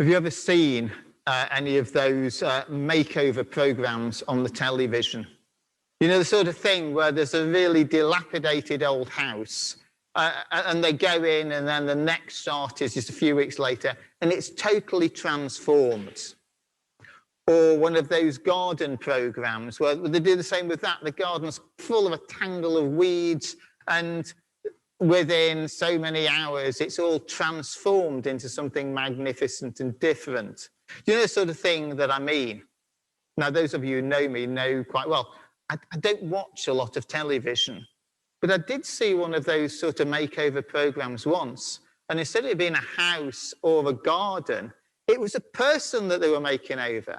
Have you ever seen any of those makeover programs on the television? You know, the sort of thing where there's a really dilapidated old house and they go in and then the next shot is just a few weeks later and it's totally transformed. Or one of those garden programs where they do the same with that. The garden's full of a tangle of weeds and within so many hours, it's all transformed into something magnificent and different. You know the sort of thing that I mean? Now, those of you who know me know quite well, I don't watch a lot of television, but I did see one of those sort of makeover programs once, and instead of it being a house or a garden, it was a person that they were making over.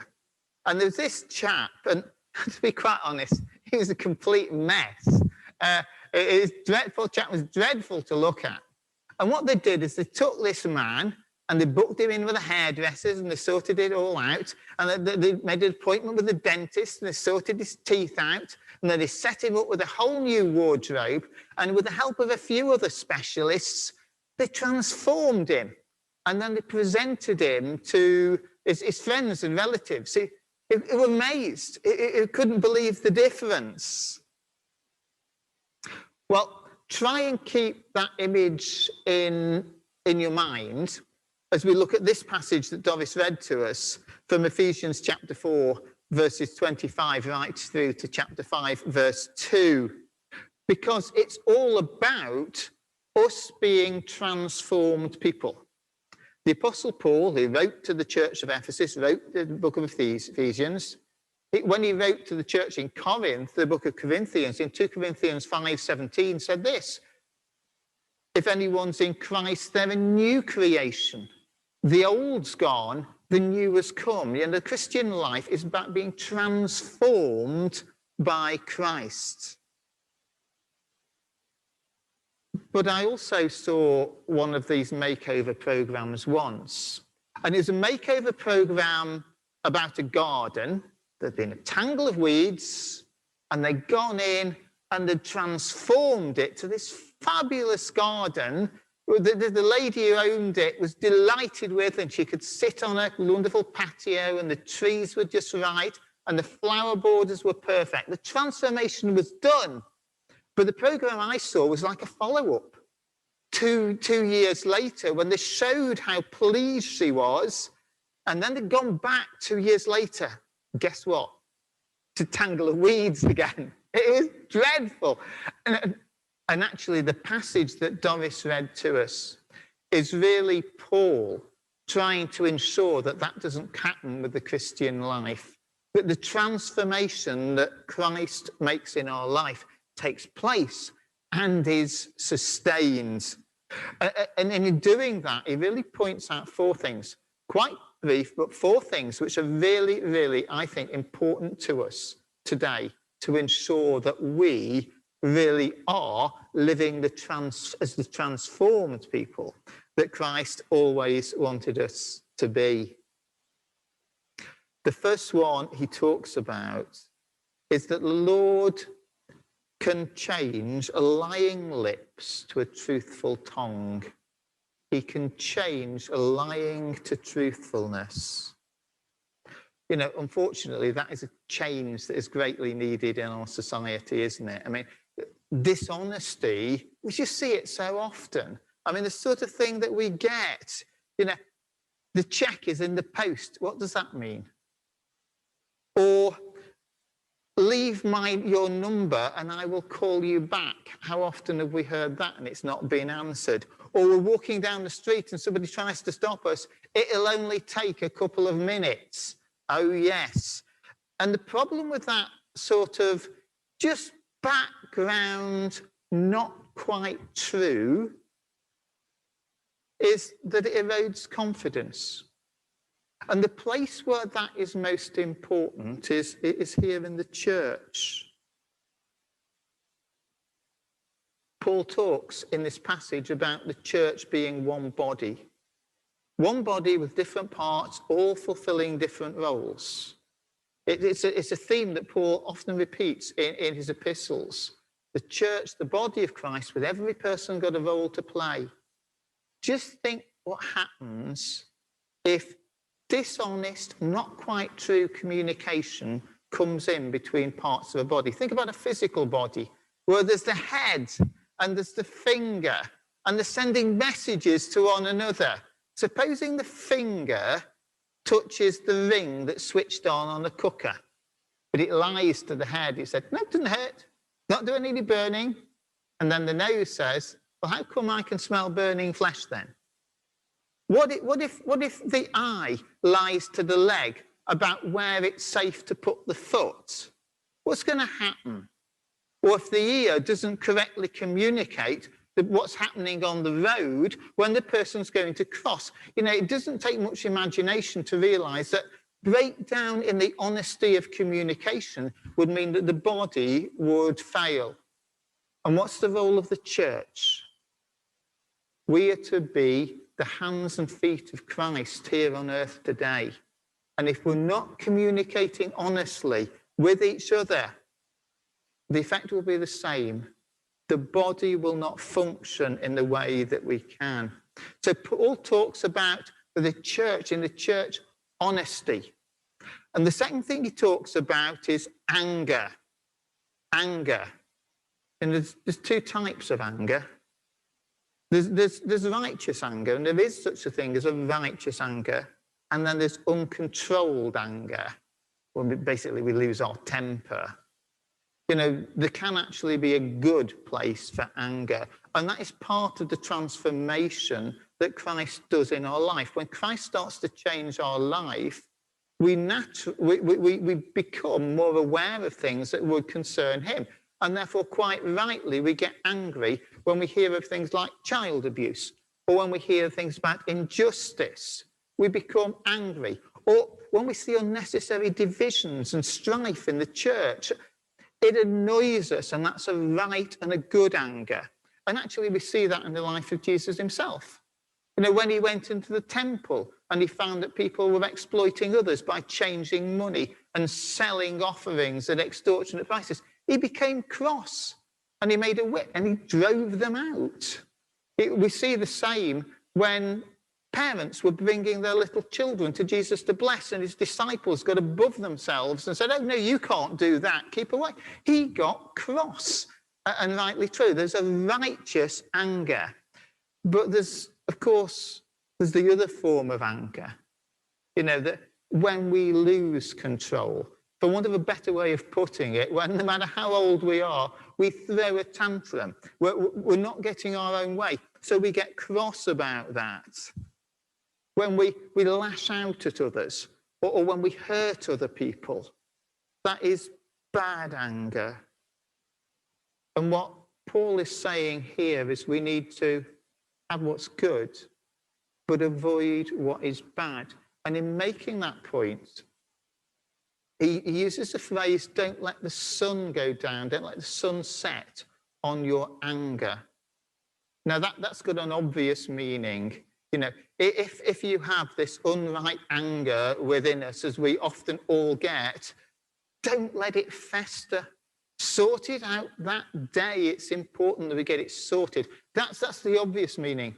And there was this chap, and to be quite honest, he was a complete mess. His dreadful chap was dreadful to look at. And what they did is they took this man and they booked him in with the hairdressers and they sorted it all out. And they made an appointment with the dentist and they sorted his teeth out. And then they set him up with a whole new wardrobe. And with the help of a few other specialists, they transformed him. And then they presented him to his friends and relatives. They were amazed. It couldn't believe the difference. Well, try and keep that image in your mind as we look at this passage that Doris read to us from Ephesians chapter 4, verses 25 right through to chapter 5, verse 2, because it's all about us being transformed people. The Apostle Paul, who wrote to the church of Ephesus, wrote the book of Ephesians. When he wrote to the church in Corinth, the book of Corinthians, in 2 Corinthians 5:17, said this: if anyone's in Christ, they're a new creation. The old's gone, the new has come. And the Christian life is about being transformed by Christ. But I also saw one of these makeover programs once. And it was a makeover program about a garden. There'd been a tangle of weeds, and they'd gone in and they'd transformed it to this fabulous garden. The lady who owned it was delighted with, and she could sit on a wonderful patio, and the trees were just right, and the flower borders were perfect. The transformation was done. But the program I saw was like a follow-up. Two years later, when they showed how pleased she was, and then they'd gone back 2 years later. Guess what? To tangle of weeds again. It was dreadful. And actually, the passage that Doris read to us is really Paul trying to ensure that that doesn't happen with the Christian life. That the transformation that Christ makes in our life takes place and is sustained. And in doing that, he really points out four things. Quite brief, but four things which are really, really, I think, important to us today to ensure that we really are living as the transformed people that Christ always wanted us to be. The first one he talks about is that the Lord can change lying lips to a truthful tongue. He can change lying to truthfulness. You know, unfortunately, that is a change that is greatly needed in our society, isn't it? I mean, dishonesty, we just see it so often. I mean, the sort of thing that we get, you know, the check is in the post. What does that mean? Or leave your number and I will call you back. How often have we heard that and it's not been answered? Or we're walking down the street and somebody tries to stop us. It'll only take a couple of minutes. Oh, yes. And the problem with that sort of just background, not quite true, is that it erodes confidence. And the place where that is most important is here in the church. Paul talks in this passage about the church being one body with different parts, all fulfilling different roles. It's a theme that Paul often repeats in his epistles. The church, the body of Christ, with every person got a role to play. Just think what happens if dishonest, not quite true communication comes in between parts of a body. Think about a physical body where there's the head and there's the finger and they're sending messages to one another. Supposing the finger touches the ring that's switched on a cooker, but it lies to the head. It said, no, it doesn't hurt, not doing any burning. And then the nose says, well, how come I can smell burning flesh then? What if the eye lies to the leg about where it's safe to put the foot? What's going to happen? Or if the ear doesn't correctly communicate what's happening on the road when the person's going to cross? You know, it doesn't take much imagination to realise that breakdown in the honesty of communication would mean that the body would fail. And what's the role of the church? We are to be the hands and feet of Christ here on earth today. And if we're not communicating honestly with each other, the effect will be the same. The body will not function in the way that we can. So Paul talks about the church, in the church, honesty. And the second thing he talks about is anger. Anger. And there's two types of anger. There's righteous anger, and there is such a thing as a righteous anger. And then there's uncontrolled anger, when basically we lose our temper. You know, there can actually be a good place for anger. And that is part of the transformation that Christ does in our life. When Christ starts to change our life, we become more aware of things that would concern him. And therefore, quite rightly, we get angry when we hear of things like child abuse, or when we hear things about injustice. We become angry. Or when we see unnecessary divisions and strife in the church, it annoys us, and that's a right and a good anger. And actually, we see that in the life of Jesus himself. You know, when he went into the temple and he found that people were exploiting others by changing money and selling offerings at extortionate prices, he became cross and he made a whip and he drove them out. We see the same when parents were bringing their little children to Jesus to bless, and his disciples got above themselves and said, oh, no, you can't do that. Keep away. He got cross, and rightly true. There's a righteous anger. But there's, of course, there's the other form of anger. You know, that when we lose control, for want of a better way of putting it, when no matter how old we are, we throw a tantrum. We're not getting our own way. So we get cross about that. When we lash out at others, or when we hurt other people, that is bad anger. And what Paul is saying here is we need to have what's good, but avoid what is bad. And in making that point, he uses the phrase, don't let the sun go down, don't let the sun set on your anger. Now, that's got an obvious meaning. You know, if you have this unright anger within us, as we often all get, don't let it fester. Sort it out that day. It's important that we get it sorted. That's the obvious meaning.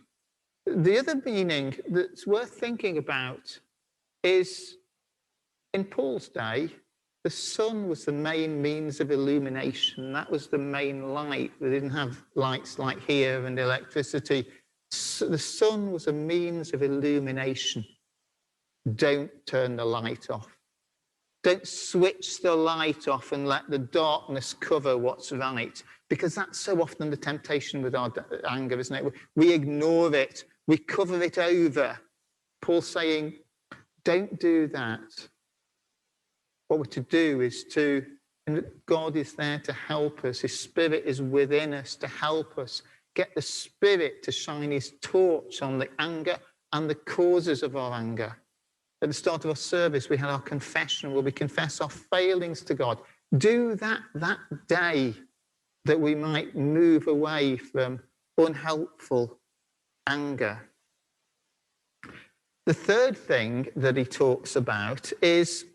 The other meaning that's worth thinking about is, in Paul's day, the sun was the main means of illumination. That was the main light. They didn't have lights like here and electricity. So the sun was a means of illumination. Don't turn the light off. Don't switch the light off and let the darkness cover what's right, because that's so often the temptation with our anger, isn't it? We ignore it. We cover it over. Paul's saying, don't do that. What we're to do is and God is there to help us. His Spirit is within us to help us. Get the Spirit to shine his torch on the anger and the causes of our anger. At the start of our service, we had our confession where we confess our failings to God. Do that day, that we might move away from unhelpful anger. The third thing that he talks about is,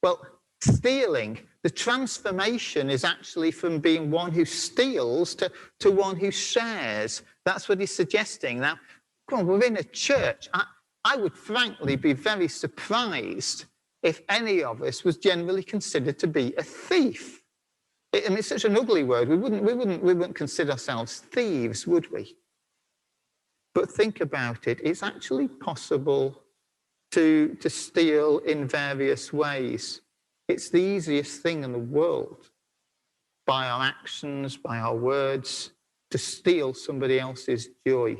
well, stealing. The transformation is actually from being one who steals to one who shares. That's what he's suggesting. Now, come on, we're in a church. I would frankly be very surprised if any of us was generally considered to be a thief. I mean, it's such an ugly word. We wouldn't consider ourselves thieves, would we? But think about it. It's actually possible to steal in various ways. It's the easiest thing in the world, by our actions, by our words, to steal somebody else's joy.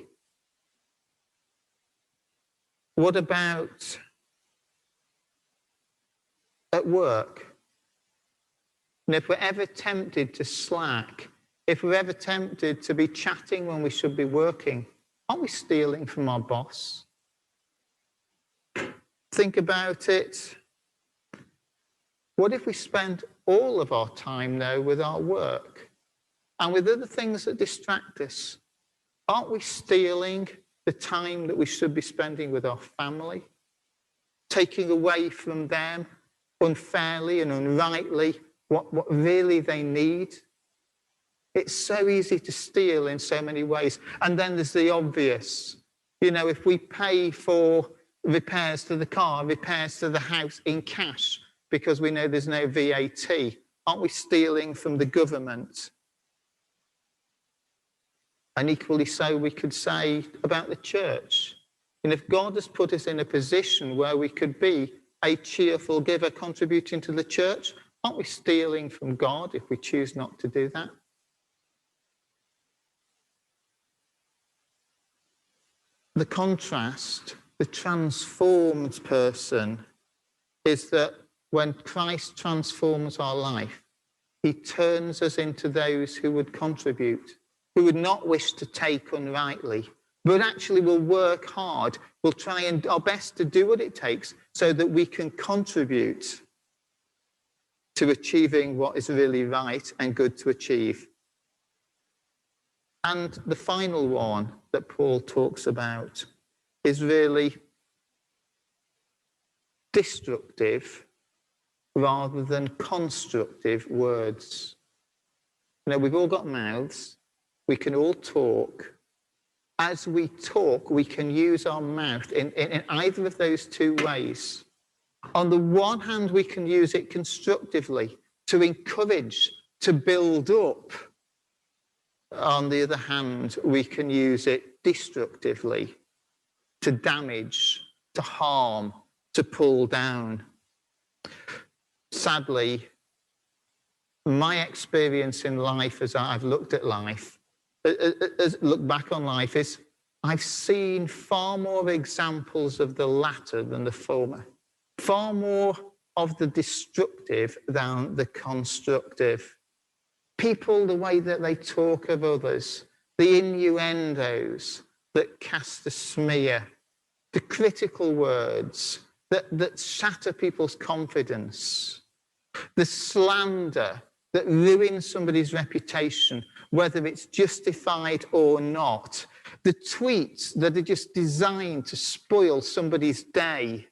What about at work? And if we're ever tempted to slack, if we're ever tempted to be chatting when we should be working, aren't we stealing from our boss? Think about it. What if we spend all of our time, though, with our work and with other things that distract us? Aren't we stealing the time that we should be spending with our family, taking away from them unfairly and unrightly what really they need? It's so easy to steal in so many ways. And then there's the obvious. You know, if we pay for repairs to the car, repairs to the house in cash because we know there's no VAT, aren't we stealing from the government? And equally so, we could say about the church. And if God has put us in a position where we could be a cheerful giver contributing to the church, aren't we stealing from God if we choose not to do that? The contrast, the transformed person, is that when Christ transforms our life, he turns us into those who would contribute, who would not wish to take unrightly, but actually will work hard, will try our best to do what it takes so that we can contribute to achieving what is really right and good to achieve. And the final one that Paul talks about is really destructive rather than constructive words. You know, we've all got mouths. We can all talk. As we talk, we can use our mouth in either of those two ways. On the one hand, we can use it constructively to encourage, to build up. On the other hand, we can use it destructively to damage, to harm, to pull down. Sadly, my experience in life as I've looked at life, look back on life, is I've seen far more examples of the latter than the former. Far more of the destructive than the constructive. People, the way that they talk of others, the innuendos that cast a smear, the critical words that shatter people's confidence, the slander that ruins somebody's reputation, whether it's justified or not, the tweets that are just designed to spoil somebody's day.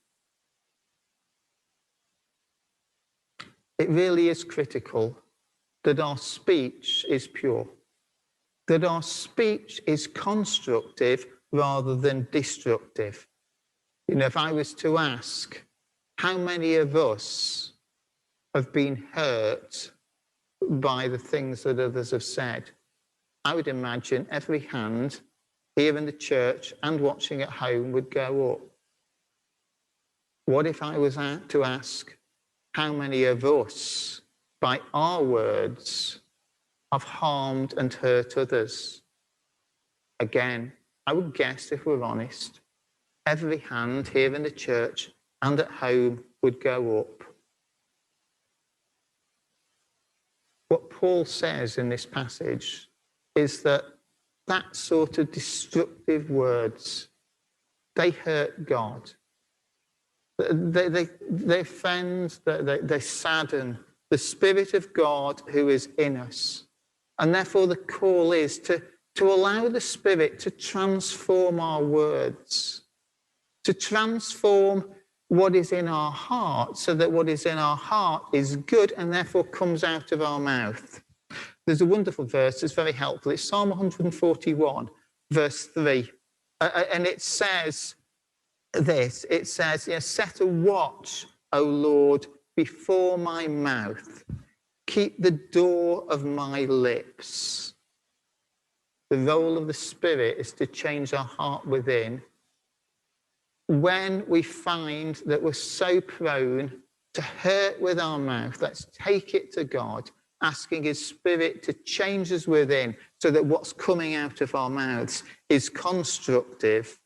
It really is critical that our speech is pure, that our speech is constructive rather than destructive. You know, if I was to ask how many of us have been hurt by the things that others have said, I would imagine every hand here in the church and watching at home would go up. What if I was to ask how many of us, by our words, have harmed and hurt others? Again, I would guess, if we're honest, every hand here in the church and at home would go up. What Paul says in this passage is that sort of destructive words, they hurt God. They offend, they sadden the Spirit of God who is in us. And therefore the call is to allow the Spirit to transform our words, to transform what is in our heart so that what is in our heart is good and therefore comes out of our mouth. There's a wonderful verse that's very helpful. It's Psalm 141, verse 3. And it says, this. It says, set a watch, O Lord, before my mouth. Keep the door of my lips. The role of the Spirit is to change our heart within. When we find that we're so prone to hurt with our mouth, let's take it to God, asking his Spirit to change us within so that what's coming out of our mouths is constructive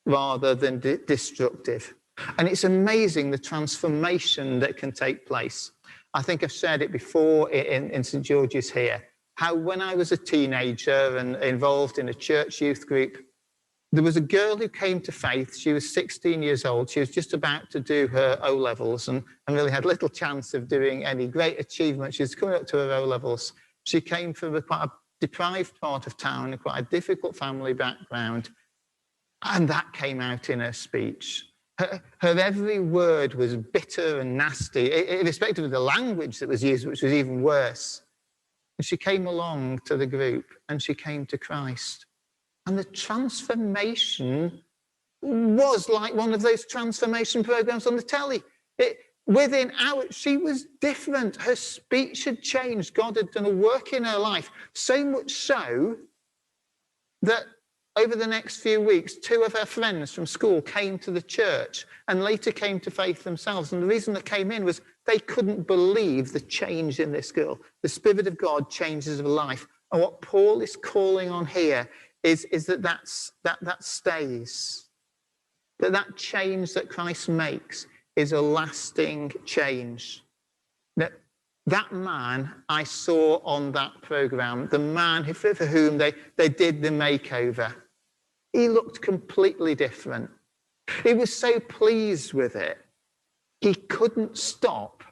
rather than destructive. And it's amazing the transformation that can take place. I think I've shared it before in St. George's here, how when I was a teenager and involved in a church youth group, there was a girl who came to faith. She was 16 years old. She was just about to do her O-levels and really had little chance of doing any great achievement. She was coming up to her O-levels. She came from quite a deprived part of town, quite a difficult family background. And that came out in her speech. Her every word was bitter and nasty, irrespective of the language that was used, which was even worse. And she came along to the group and she came to Christ. And the transformation was like one of those transformation programs on the telly. Within hours, she was different. Her speech had changed. God had done a work in her life, so much so that over the next few weeks, 2 of her friends from school came to the church and later came to faith themselves. And the reason they came in was they couldn't believe the change in this girl. The Spirit of God changes her life. And what Paul is calling on here is that stays. That change that Christ makes is a lasting change. That man I saw on that program, the man for whom they did the makeover, he looked completely different. He was so pleased with it. He couldn't stop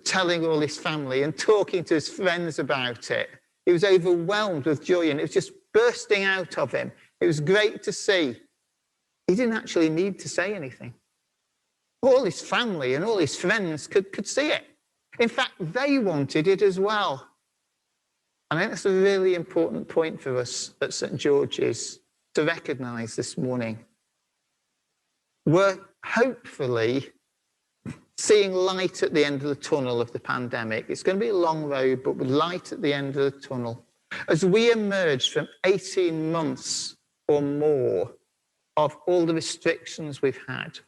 telling all his family and talking to his friends about it. He was overwhelmed with joy and it was just bursting out of him. It was great to see. He didn't actually need to say anything. All his family and all his friends could see it. In fact, they wanted it as well. And I think that's a really important point for us at St. George's to recognise this morning. We're hopefully seeing light at the end of the tunnel of the pandemic. It's going to be a long road, but with light at the end of the tunnel. As we emerge from 18 months or more of all the restrictions we've had.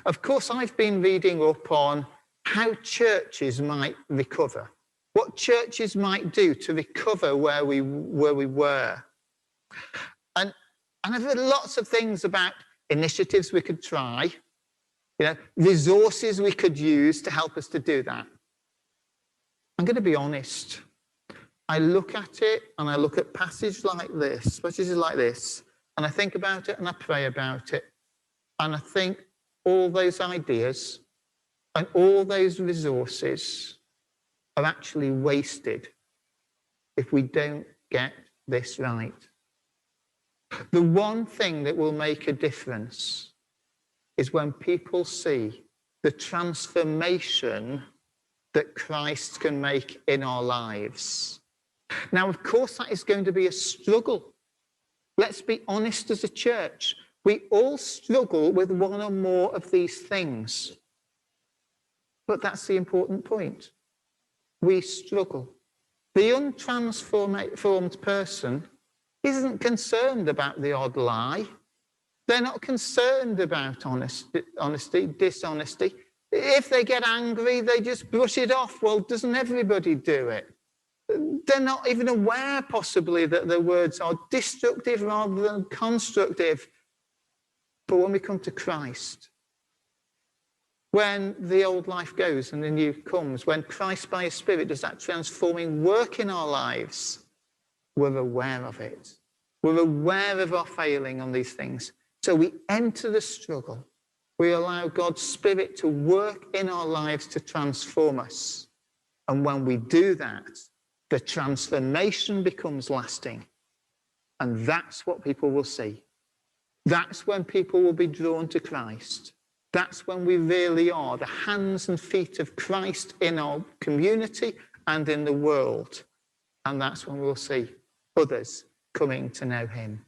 Of course, I've been reading up on how churches might recover, what churches might do to recover where we were. And I've heard lots of things about initiatives we could try, resources we could use to help us to do that. I'm going to be honest. I look at it and I look at passages like this, and I think about it and I pray about it. And I think all those ideas and all those resources are actually wasted if we don't get this right. The one thing that will make a difference is when people see the transformation that Christ can make in our lives. Now, of course, that is going to be a struggle. Let's be honest as a church. We all struggle with one or more of these things. But that's the important point. We struggle. The untransformed person isn't concerned about the odd lie. They're not concerned about honesty, dishonesty. If they get angry, they just brush it off. Well, doesn't everybody do it? They're not even aware, possibly, that their words are destructive rather than constructive. But when we come to Christ, when the old life goes and the new comes, when Christ by his Spirit does that transforming work in our lives, we're aware of it. We're aware of our failing on these things. So we enter the struggle. We allow God's Spirit to work in our lives to transform us. And when we do that, the transformation becomes lasting. And that's what people will see. That's when people will be drawn to Christ. That's when we really are the hands and feet of Christ in our community and in the world. And that's when we'll see others coming to know him.